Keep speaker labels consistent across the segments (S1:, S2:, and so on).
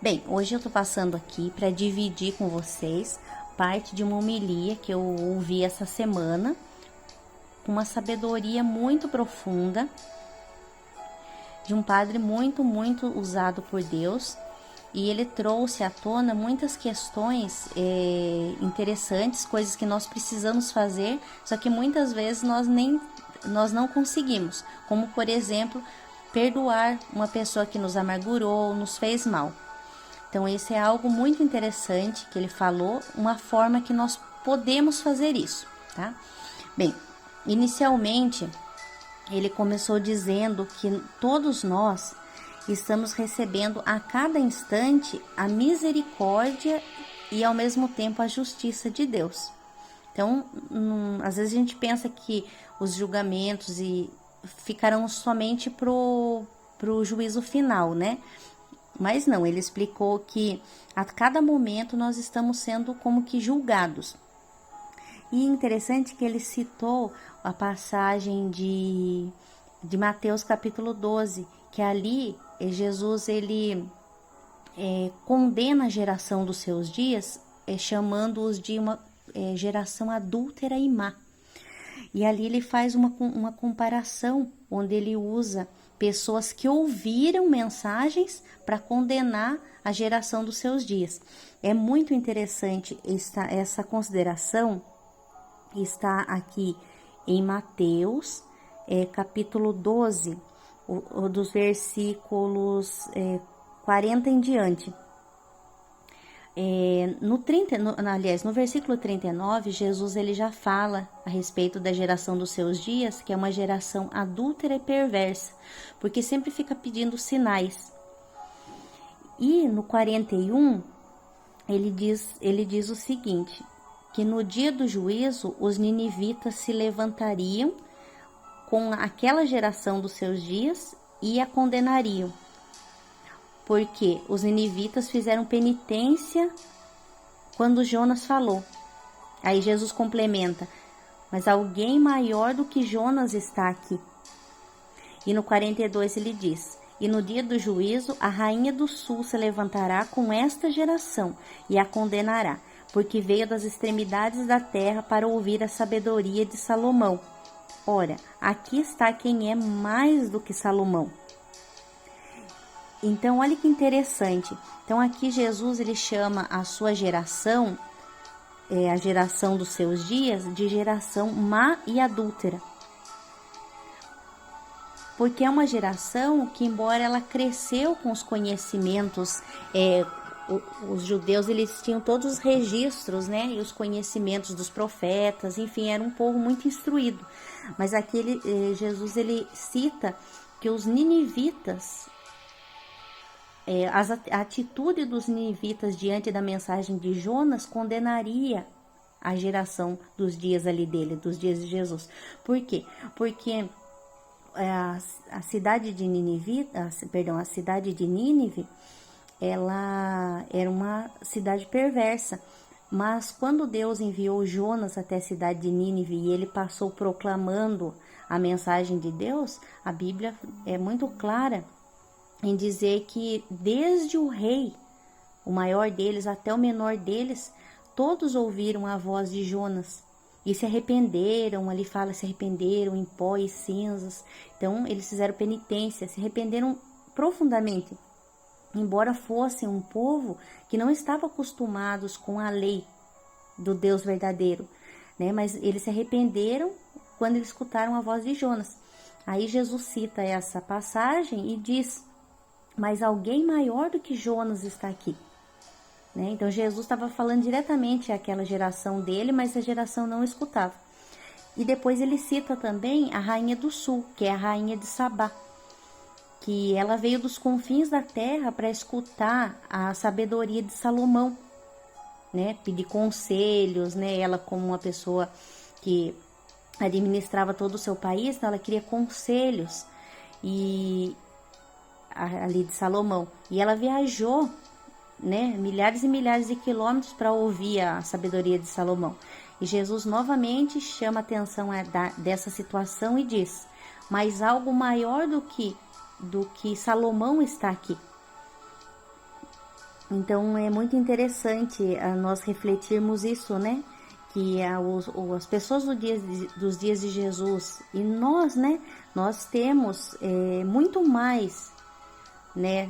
S1: Bem, hoje eu tô passando aqui para dividir com vocês parte de uma homilia que eu ouvi essa semana, com uma sabedoria muito profunda, de um padre muito usado por Deus, e ele trouxe à tona muitas questões interessantes, coisas que nós precisamos fazer, só que muitas vezes nós não conseguimos, como por exemplo, perdoar uma pessoa que nos amargurou, nos fez mal. Então, esse é algo muito interessante que ele falou, uma forma que nós podemos fazer isso, tá? Bem, inicialmente, ele começou dizendo que todos nós estamos recebendo a cada instante a misericórdia e, ao mesmo tempo, a justiça de Deus. Então, às vezes a gente pensa que os julgamentos ficarão somente pro juízo final, né? Mas não, ele explicou que a cada momento nós estamos sendo como que julgados. E interessante que ele citou a passagem de Mateus capítulo 12, que ali Jesus ele condena a geração dos seus dias, chamando-os de uma geração adúltera e má. E ali ele faz uma comparação, onde ele usa pessoas que ouviram mensagens para condenar a geração dos seus dias. É muito interessante essa consideração, está aqui em Mateus, capítulo 12, dos versículos 40 em diante. No versículo 39, Jesus ele já fala a respeito da geração dos seus dias, que é uma geração adúltera e perversa, porque sempre fica pedindo sinais. E no 41, ele diz o seguinte, que no dia do juízo, os ninivitas se levantariam com aquela geração dos seus dias e a condenariam. Porque os ninivitas fizeram penitência quando Jonas falou. Aí Jesus complementa, mas alguém maior do que Jonas está aqui. E no 42 ele diz, e no dia do juízo a rainha do sul se levantará com esta geração e a condenará, porque veio das extremidades da terra para ouvir a sabedoria de Salomão. Ora, aqui está quem é mais do que Salomão. Então, olha que interessante. Então, aqui Jesus ele chama a sua geração, a geração dos seus dias, de geração má e adúltera. Porque é uma geração que, embora ela cresceu com os conhecimentos, os judeus eles tinham todos os registros, né, e os conhecimentos dos profetas, enfim, era um povo muito instruído. Mas aqui Jesus ele cita que os ninivitas, a atitude dos ninivitas diante da mensagem de Jonas condenaria a geração dos dias ali dele, dos dias de Jesus. Por quê? Porque a cidade de Nínive, ela era uma cidade perversa. Mas quando Deus enviou Jonas até a cidade de Nínive e ele passou proclamando a mensagem de Deus, a Bíblia é muito clara em dizer que desde o rei, o maior deles até o menor deles, todos ouviram a voz de Jonas e se arrependeram, ali fala, se arrependeram em pó e cinzas. Então eles fizeram penitência, se arrependeram profundamente, embora fossem um povo que não estava acostumados com a lei do Deus verdadeiro, né? Mas eles se arrependeram quando eles escutaram a voz de Jonas. Aí Jesus cita essa passagem e diz, mas alguém maior do que Jonas está aqui. Né? Então Jesus estava falando diretamente àquela geração dele, mas a geração não escutava. E depois ele cita também a rainha do sul, que é a rainha de Sabá, que ela veio dos confins da terra para escutar a sabedoria de Salomão, né? Pedir conselhos, né? Ela, como uma pessoa que administrava todo o seu país, então ela queria conselhos ali de Salomão. E ela viajou, né, milhares e milhares de quilômetros para ouvir a sabedoria de Salomão. E Jesus novamente chama a atenção dessa situação e diz, mas algo maior do que Salomão está aqui. Então é muito interessante nós refletirmos isso, né? Que as pessoas dos dias de Jesus e nós, né? Nós temos muito mais, né?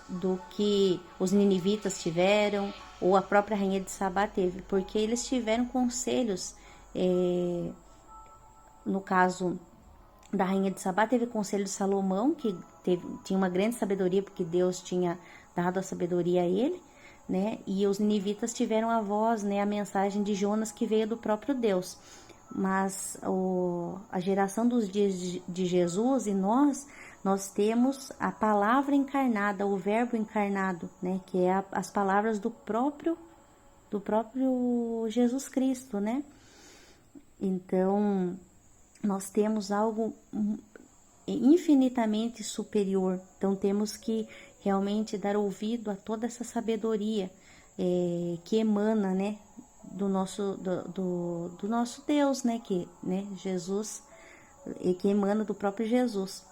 S1: Do que os ninivitas tiveram ou a própria rainha de Sabá teve, porque eles tiveram conselhos, no caso da rainha de Sabá teve conselho de Salomão, que tinha uma grande sabedoria, porque Deus tinha dado a sabedoria a ele, né? E os ninivitas tiveram a voz, né? A mensagem de Jonas, que veio do próprio Deus. Mas a geração dos dias de Jesus e nós temos a palavra encarnada, o verbo encarnado, né? Que é as palavras do próprio Jesus Cristo, né? Então, nós temos algo infinitamente superior. Então, temos que realmente dar ouvido a toda essa sabedoria que emana, né, do nosso Deus, né, Jesus, que emana do próprio Jesus.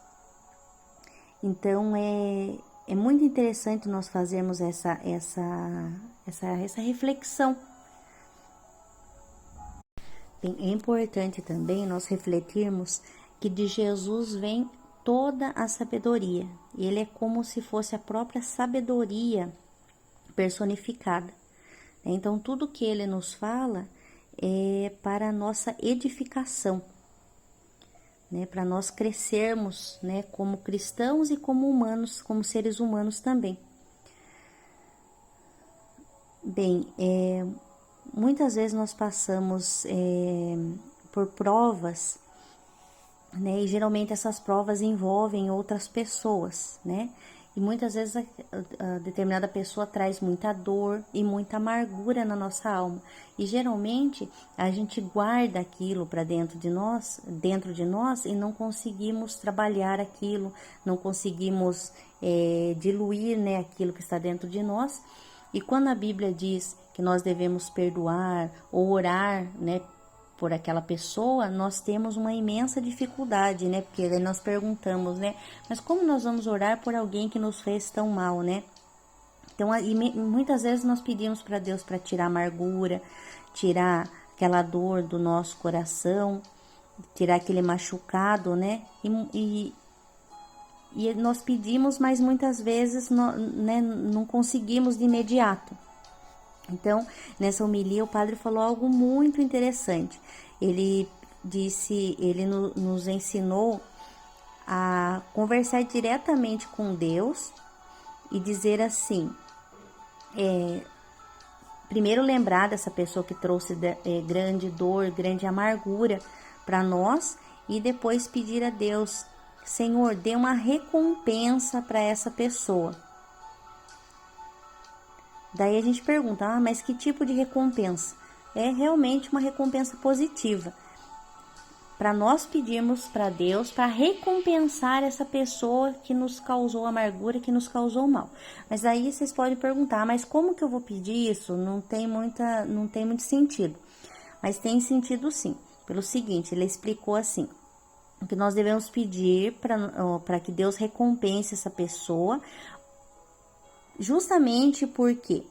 S1: Então, é muito interessante nós fazermos essa reflexão. Bem, é importante também nós refletirmos que de Jesus vem toda a sabedoria. Ele é como se fosse a própria sabedoria personificada. Então, tudo que ele nos fala é para a nossa edificação, né? Para nós crescermos, né? Como cristãos e como humanos, como seres humanos também. Bem, muitas vezes nós passamos por provas, né? E geralmente essas provas envolvem outras pessoas, né? E muitas vezes a determinada pessoa traz muita dor e muita amargura na nossa alma. E geralmente a gente guarda aquilo para dentro de nós e não conseguimos trabalhar aquilo, não conseguimos diluir, né, aquilo que está dentro de nós. E quando a Bíblia diz que nós devemos perdoar ou orar, né, por aquela pessoa, nós temos uma imensa dificuldade, né? Porque aí nós perguntamos, né? Mas como nós vamos orar por alguém que nos fez tão mal, né? Então, muitas vezes nós pedimos para Deus para tirar a amargura, tirar aquela dor do nosso coração, tirar aquele machucado, né? E nós pedimos, mas muitas vezes não conseguimos de imediato. Então, nessa homilia, o padre falou algo muito interessante. Ele nos ensinou a conversar diretamente com Deus e dizer assim, primeiro lembrar dessa pessoa que trouxe grande dor, grande amargura para nós, e depois pedir a Deus, Senhor, dê uma recompensa para essa pessoa. Daí a gente pergunta, mas que tipo de recompensa? É realmente uma recompensa positiva. Para nós pedirmos para Deus para recompensar essa pessoa que nos causou amargura, que nos causou mal. Mas aí vocês podem perguntar, mas como que eu vou pedir isso? Não tem muito sentido. Mas tem sentido sim. Pelo seguinte, ele explicou assim, que nós devemos pedir para que Deus recompense essa pessoa, justamente porque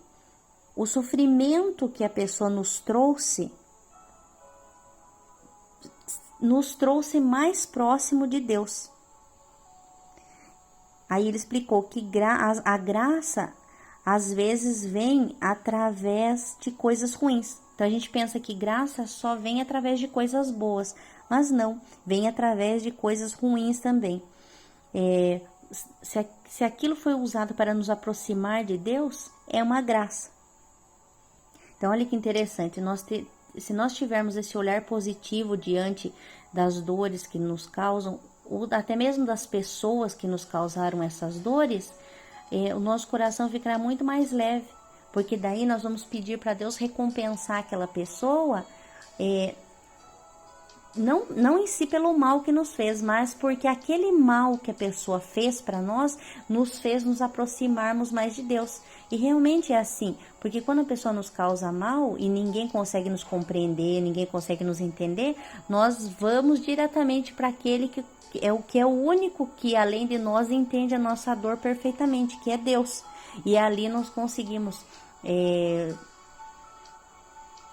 S1: o sofrimento que a pessoa nos trouxe mais próximo de Deus. Aí ele explicou que a graça às vezes vem através de coisas ruins. Então a gente pensa que graça só vem através de coisas boas, mas não, vem através de coisas ruins também. Se aquilo foi usado para nos aproximar de Deus, é uma graça. Então, olha que interessante, se nós tivermos esse olhar positivo diante das dores que nos causam, ou até mesmo das pessoas que nos causaram essas dores, o nosso coração ficará muito mais leve, porque daí nós vamos pedir para Deus recompensar aquela pessoa, não em si pelo mal que nos fez, mas porque aquele mal que a pessoa fez para nós, nos fez nos aproximarmos mais de Deus. E realmente é assim, porque quando a pessoa nos causa mal e ninguém consegue nos compreender, ninguém consegue nos entender, nós vamos diretamente para aquele que é o único que além de nós entende a nossa dor perfeitamente, que é Deus. E ali nós conseguimos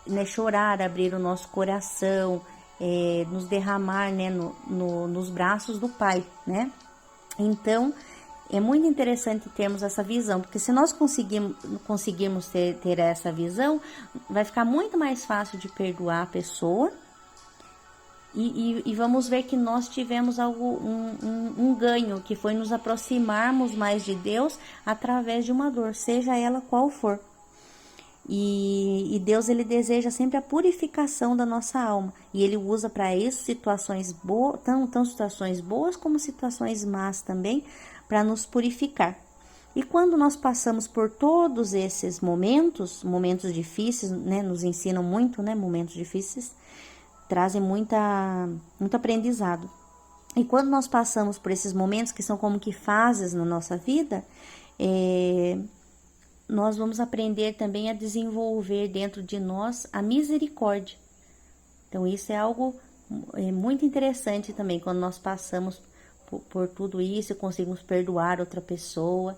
S1: né, chorar, abrir o nosso coração, nos derramar, né, nos braços do Pai, né? Então, é muito interessante termos essa visão, porque se nós conseguirmos ter essa visão, vai ficar muito mais fácil de perdoar a pessoa, e vamos ver que nós tivemos um ganho, que foi nos aproximarmos mais de Deus através de uma dor, seja ela qual for. E Deus, ele deseja sempre a purificação da nossa alma, e ele usa para isso situações boas, tanto situações boas como situações más também, para nos purificar. E quando nós passamos por todos esses momentos difíceis, né, nos ensinam muito, né, momentos difíceis, trazem muito aprendizado. E quando nós passamos por esses momentos, que são como que fases na nossa vida, nós vamos aprender também a desenvolver dentro de nós a misericórdia. Então, isso é algo muito interessante também, quando nós passamos por tudo isso e conseguimos perdoar outra pessoa.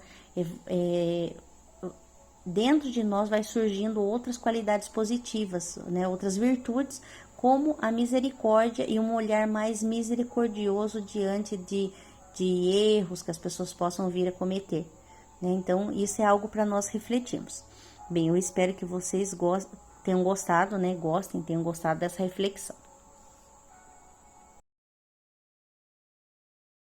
S1: Dentro de nós vai surgindo outras qualidades positivas, né? Outras virtudes, como a misericórdia e um olhar mais misericordioso diante de erros que as pessoas possam vir a cometer, né? Então, isso é algo para nós refletirmos. Bem, eu espero que vocês tenham gostado, né? Tenham gostado dessa reflexão.